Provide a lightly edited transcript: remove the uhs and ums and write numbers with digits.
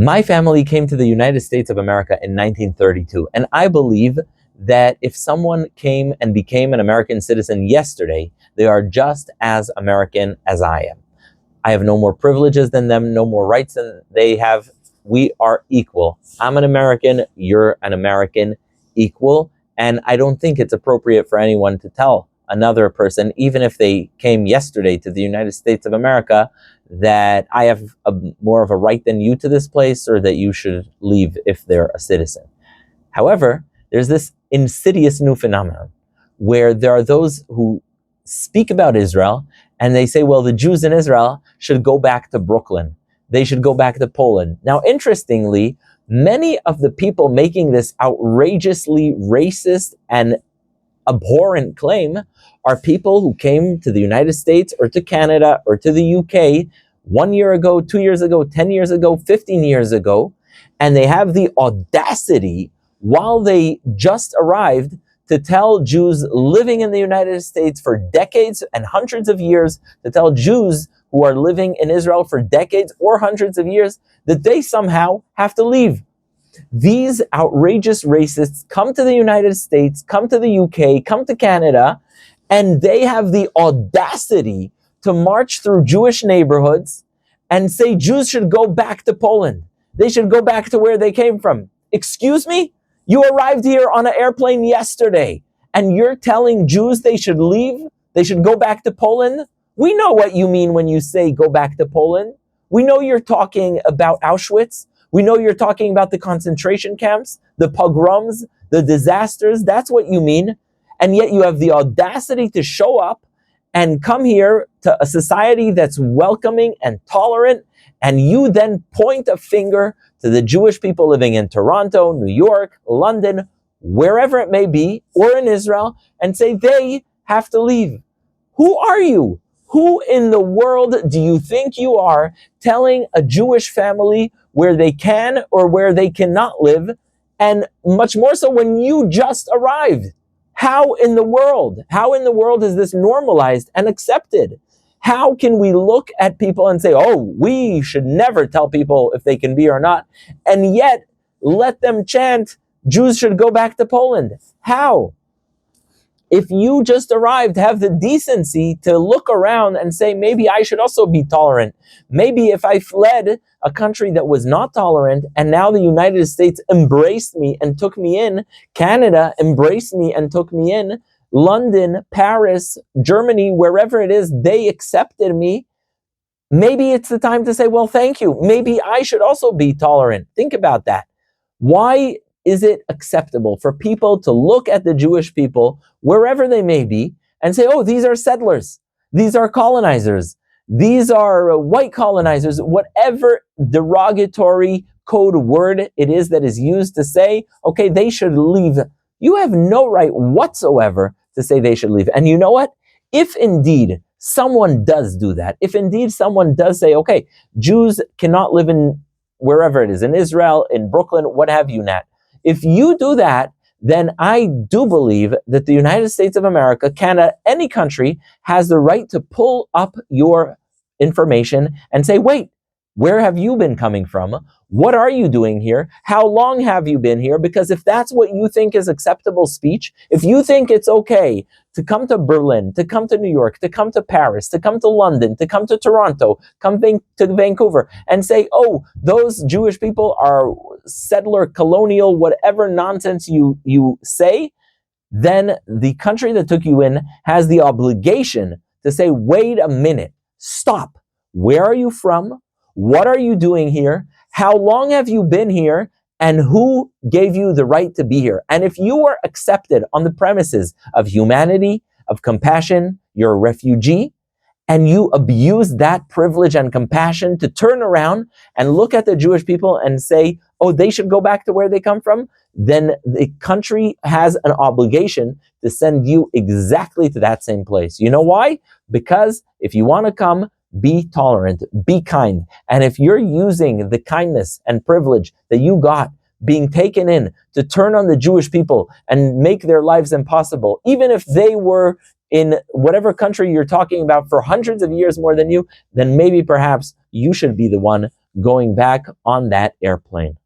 My family came to the United States of America in 1932, and I believe that if someone came and became an American citizen yesterday, they are just as American as I am. I have no more privileges than them, no more rights than they have. We are equal. I'm an American, you're an American, equal. And I don't think it's appropriate for anyone to tell another person, even if they came yesterday to the United States of America, that I have more of a right than you to this place, or that you should leave if they're a citizen. However, there's this insidious new phenomenon where there are those who speak about Israel and they say, well, the Jews in Israel should go back to Brooklyn. They should go back to Poland. Now, interestingly, many of the people making this outrageously racist and abhorrent claim are people who came to the United States or to Canada or to the UK 1 year ago, 2 years ago, 10 years ago, 15 years ago, and they have the audacity, while they just arrived, to tell Jews living in the United States for decades and hundreds of years, to tell Jews who are living in Israel for decades or hundreds of years, that they somehow have to leave. These outrageous racists come to the United States, come to the UK, come to Canada, and they have the audacity to march through Jewish neighborhoods and say Jews should go back to Poland. They should go back to where they came from. Excuse me? You arrived here on an airplane yesterday, and you're telling Jews they should leave? They should go back to Poland? We know what you mean when you say go back to Poland. We know you're talking about Auschwitz. We know you're talking about the concentration camps, the pogroms, the disasters. That's what you mean. And yet you have the audacity to show up and come here to a society that's welcoming and tolerant, and you then point a finger to the Jewish people living in Toronto, New York, London, wherever it may be, or in Israel, and say they have to leave. Who are you? Who in the world do you think you are, telling a Jewish family where they can or where they cannot live, and much more so when you just arrived? How in the world is this normalized and accepted? How can we look at people and say, oh, we should never tell people if they can be or not, and yet let them chant, Jews should go back to Poland? How? If you just arrived, have the decency to look around and say, maybe I should also be tolerant. Maybe if I fled a country that was not tolerant, and now the United States embraced me and took me in, Canada embraced me and took me in, London, Paris, Germany, wherever it is, they accepted me. Maybe it's the time to say, well, thank you. Maybe I should also be tolerant. Think about that. Why is it acceptable for people to look at the Jewish people, wherever they may be, and say, oh, these are settlers, these are colonizers, these are white colonizers, whatever derogatory code word it is that is used to say, okay, they should leave. You have no right whatsoever to say they should leave. And you know what? If indeed someone does do that, if indeed someone does say, okay, Jews cannot live in wherever it is, in Israel, in Brooklyn, what have you, Nat, if you do that, then I do believe that the United States of America, Canada, any country has the right to pull up your information and say, wait, where have you been coming from? What are you doing here? How long have you been here? Because if that's what you think is acceptable speech, if you think it's okay to come to Berlin, to come to New York, to come to Paris, to come to London, to come to Toronto, come to Vancouver, and say, oh, those Jewish people are settler, colonial, whatever nonsense you say, then the country that took you in has the obligation to say, wait a minute, stop. Where are you from? What are you doing here? How long have you been here? And who gave you the right to be here? And if you were accepted on the premises of humanity, of compassion, you're a refugee, and you abuse that privilege and compassion to turn around and look at the Jewish people and say, oh, they should go back to where they come from, then the country has an obligation to send you exactly to that same place. You know why? Because if you want to come, be tolerant, be kind. And if you're using the kindness and privilege that you got being taken in to turn on the Jewish people and make their lives impossible, even if they were in whatever country you're talking about for hundreds of years more than you, then maybe perhaps you should be the one going back on that airplane.